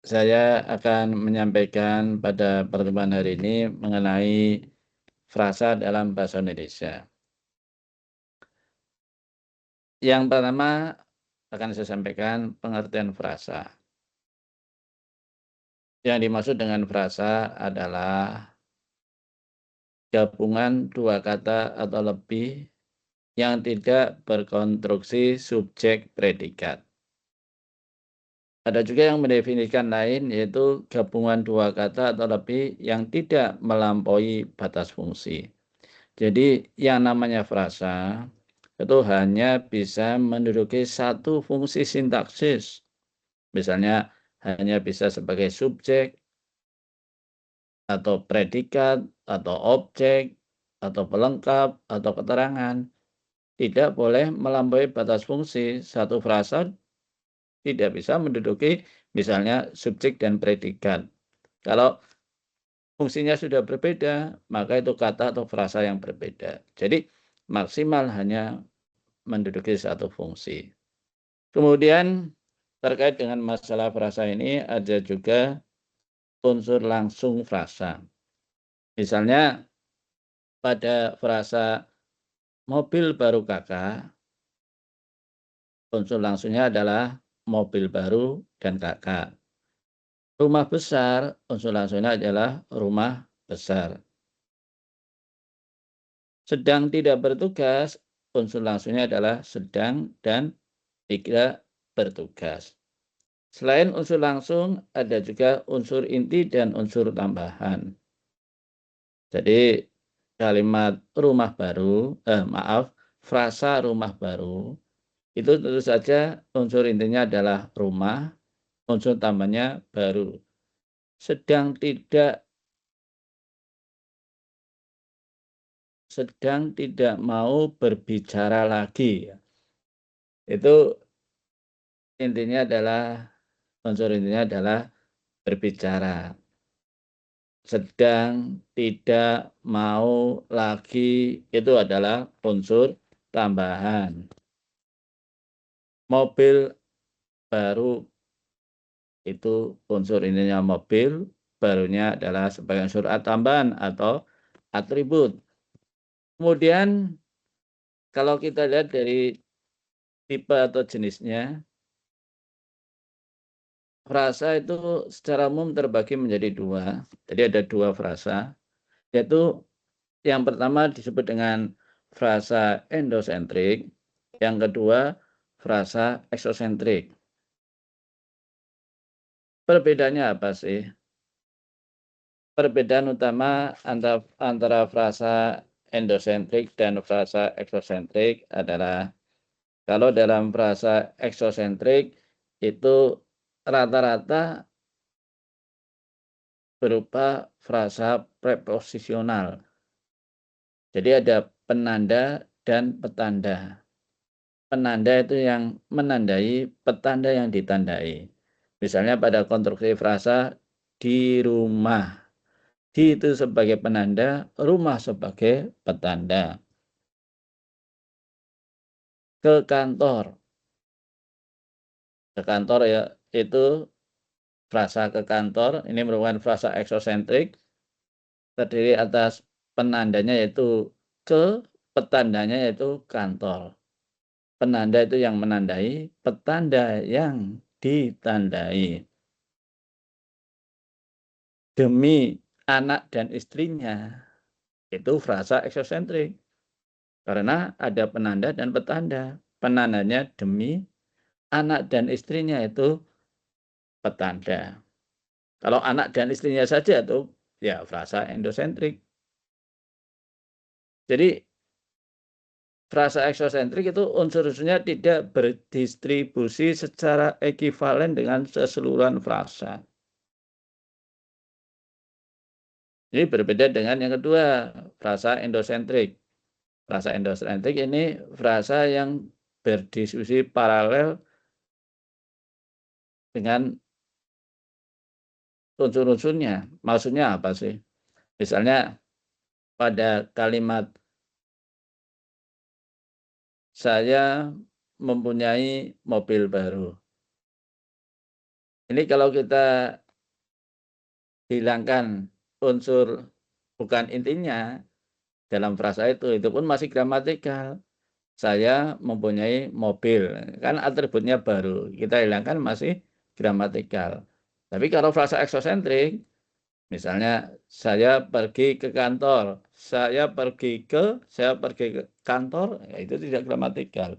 Saya akan menyampaikan pada pertemuan hari ini mengenai frasa dalam bahasa Indonesia. Yang pertama akan saya sampaikan pengertian frasa. Yang dimaksud dengan frasa adalah gabungan dua kata atau lebih yang tidak berkonstruksi subjek predikat. Ada juga yang mendefinisikan lain, yaitu gabungan dua kata atau lebih yang tidak melampaui batas fungsi. Jadi yang namanya frasa itu hanya bisa menduduki satu fungsi sintaksis. Misalnya hanya bisa sebagai subjek atau predikat atau objek atau pelengkap atau keterangan. Tidak boleh melampaui batas fungsi. Satu frasa tidak bisa menduduki misalnya subjek dan predikat. Kalau fungsinya sudah berbeda, maka itu kata atau frasa yang berbeda. Jadi maksimal hanya menduduki satu fungsi. Kemudian terkait dengan masalah frasa ini ada juga unsur langsung frasa. Misalnya pada frasa mobil baru kakak, unsur langsungnya adalah mobil baru dan kakak. Rumah besar, unsur langsungnya adalah rumah besar. Sedang tidak bertugas, unsur langsungnya adalah sedang dan tidak bertugas. Selain unsur langsung, ada juga unsur inti dan unsur tambahan. Jadi kalimat rumah baru, frasa rumah baru, itu tentu saja unsur intinya adalah rumah, unsur tambahnya baru. Sedang tidak mau berbicara lagi. Itu intinya adalah, unsur intinya adalah berbicara. Sedang tidak mau lagi itu adalah unsur tambahan. Mobil baru itu unsur intinya mobil, barunya adalah sebagai unsur tambahan atau atribut. Kemudian kalau kita lihat dari tipe atau jenisnya, frasa itu secara umum terbagi menjadi dua. Jadi ada dua frasa, yaitu yang pertama disebut dengan frasa endosentrik, yang kedua frasa eksosentrik. Perbedaannya apa sih? Perbedaan utama antara frasa endosentrik dan frasa eksosentrik adalah kalau dalam frasa eksosentrik itu rata-rata berupa frasa preposisional. Jadi ada penanda dan petanda. Penanda itu yang menandai, petanda yang ditandai. Misalnya pada konstruksi frasa di rumah. Di itu sebagai penanda, rumah sebagai petanda. Ke kantor. Ke kantor ya itu frasa ke kantor. Ini merupakan frasa eksosentrik. Terdiri atas penandanya yaitu ke, petandanya yaitu kantor. Penanda itu yang menandai, petanda yang ditandai. Demi anak dan istrinya, itu frasa eksosentrik. Karena ada penanda dan petanda. Penandanya demi anak dan istrinya itu petanda. Kalau anak dan istrinya saja itu ya frasa endosentrik. Jadi frasa eksosentrik itu unsur-unsurnya tidak berdistribusi secara ekivalen dengan keseluruhan frasa. Ini berbeda dengan yang kedua, frasa endosentrik. Frasa endosentrik ini frasa yang berdiskusi paralel dengan unsur-unsurnya. Maksudnya apa sih? Misalnya pada kalimat saya mempunyai mobil baru. Ini kalau kita hilangkan unsur bukan intinya dalam frasa itu pun masih gramatikal. Saya mempunyai mobil, kan atributnya baru, kita hilangkan masih gramatikal. Tapi kalau frasa eksosentrik, misalnya saya pergi ke kantor, ya itu tidak gramatikal.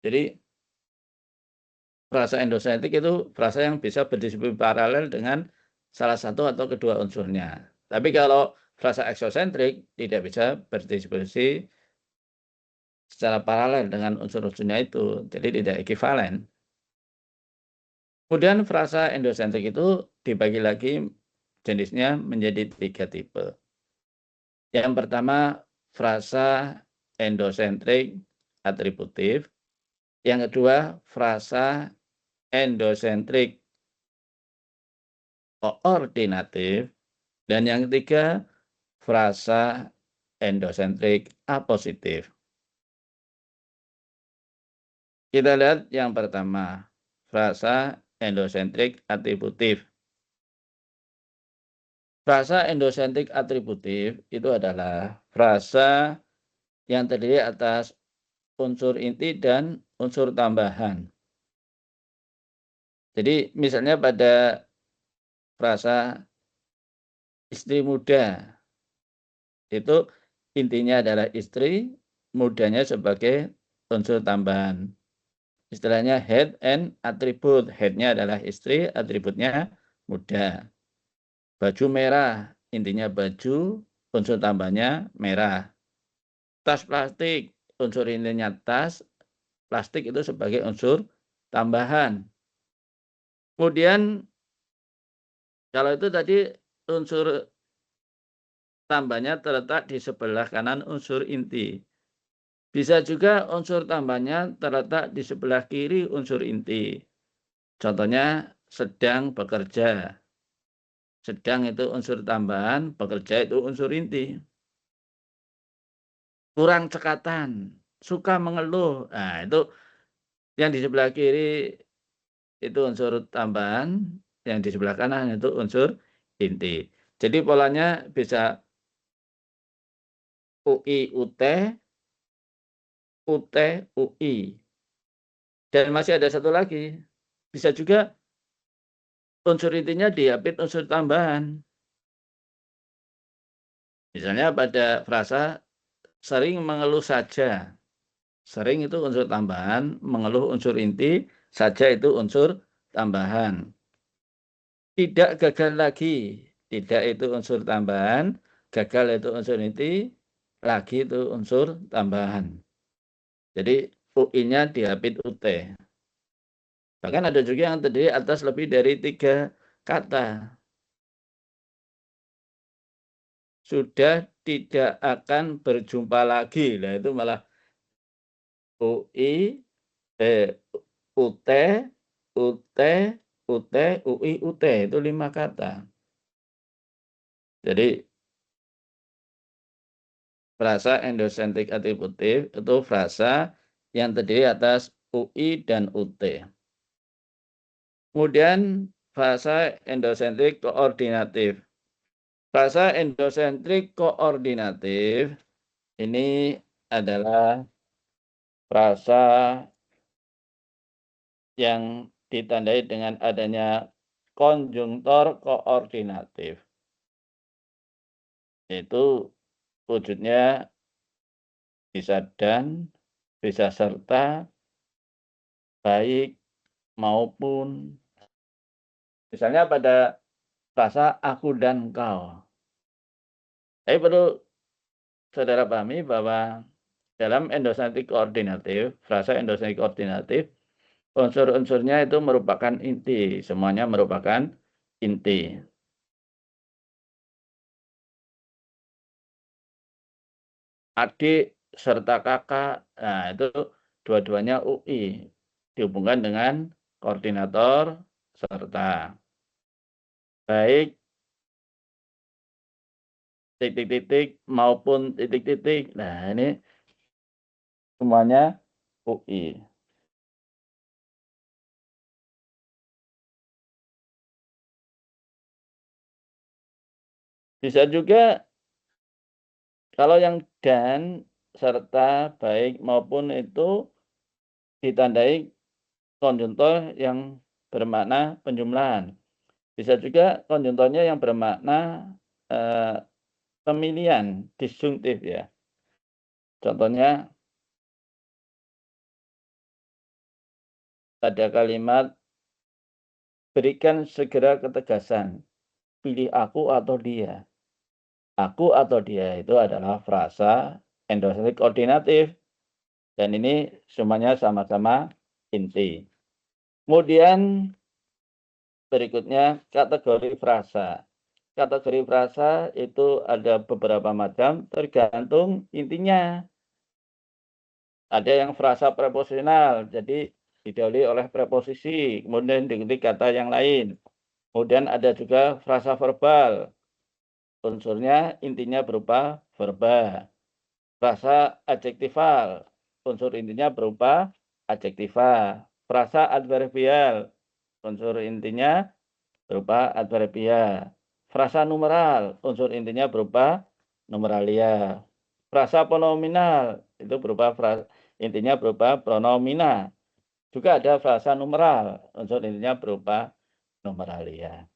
Jadi frasa endosentrik itu frasa yang bisa berdiskusi paralel dengan salah satu atau kedua unsurnya. Tapi kalau frasa eksosentrik tidak bisa berdiskusi secara paralel dengan unsur-unsurnya itu, jadi tidak ekivalen. Kemudian frasa endosentrik itu dibagi lagi jenisnya menjadi 3 tipe. Yang pertama frasa endosentrik atributif, yang kedua frasa endosentrik koordinatif, dan yang ketiga frasa endosentrik apositif. Kita lihat yang pertama, frasa endosentrik atributif. Frasa endosentrik atributif itu adalah frasa yang terdiri atas unsur inti dan unsur tambahan. Jadi misalnya pada frasa istri muda, itu intinya adalah istri, mudanya sebagai unsur tambahan. Istilahnya head and attribute. Headnya adalah istri, atributnya muda. Baju merah, intinya baju, unsur tambahnya merah. Tas plastik, unsur intinya tas, plastik itu sebagai unsur tambahan. Kemudian kalau itu tadi unsur tambahnya terletak di sebelah kanan unsur inti. Bisa juga unsur tambahnya terletak di sebelah kiri unsur inti. Contohnya sedang bekerja. Sedang itu unsur tambahan, bekerja itu unsur inti. Kurang cekatan, suka mengeluh. Nah, itu yang di sebelah kiri itu unsur tambahan, yang di sebelah kanan itu unsur inti. Jadi polanya bisa UI UT, UT UI. Dan masih ada satu lagi. Bisa juga unsur intinya diapit unsur tambahan. Misalnya pada frasa sering mengeluh saja. Sering itu unsur tambahan, mengeluh unsur inti, saja itu unsur tambahan. Tidak gagal lagi. Tidak itu unsur tambahan, gagal itu unsur inti, lagi itu unsur tambahan. Jadi UI-nya diapit UT. Bahkan ada juga yang terdiri atas lebih dari 3 kata. Sudah tidak akan berjumpa lagi. Nah, itu malah UI, UT, UT, UT, UI, UT. Itu 5 kata. Jadi frasa endosentrik atributif itu frasa yang terdiri atas UI dan UT. Kemudian frasa endosentrik koordinatif. Frasa endosentrik koordinatif ini adalah frasa yang ditandai dengan adanya konjungtor koordinatif. Itu wujudnya bisa dan, bisa serta, baik maupun. Misalnya pada frasa aku dan kau. Tapi perlu saudara pahami bahwa dalam endosentrik koordinatif, frasa endosentrik koordinatif, unsur-unsurnya itu merupakan inti, semuanya merupakan inti. Adik serta kakak, nah itu dua-duanya UI, dihubungkan dengan koordinator serta. Baik titik-titik maupun titik-titik. Nah, ini semuanya UI. Bisa juga kalau yang dan, serta, baik, maupun itu ditandai konjuntor yang bermakna penjumlahan. Bisa juga konjuntornya yang bermakna, eee, pemilihan, disjunktif ya. Contohnya pada kalimat, "Berikan segera ketegasan, pilih aku atau dia." Aku atau dia itu adalah frasa endosif koordinatif dan ini semuanya sama-sama inti. Kemudian berikutnya kategori frasa. Kategori frasa itu ada beberapa macam tergantung intinya. Ada yang frasa preposisional, jadi didahului oleh preposisi, kemudian diikuti kata yang lain. Kemudian ada juga frasa verbal, unsurnya intinya berupa verba. Frasa adjektifal, unsur intinya berupa adjektiva. Frasa adverbial, unsur intinya berupa adverbia. Frasa numeral, unsur intinya berupa numeralia. Frasa pronominal, itu intinya berupa pronomina. Juga ada frasa numeral, unsur intinya berupa numeralia.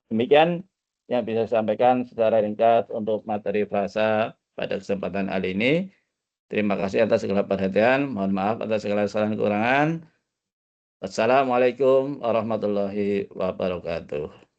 Demikian yang bisa saya sampaikan secara ringkas untuk materi frasa pada kesempatan kali ini. Terima kasih atas segala perhatian. Mohon maaf atas segala kesalahan kekurangan. Wassalamualaikum warahmatullahi wabarakatuh.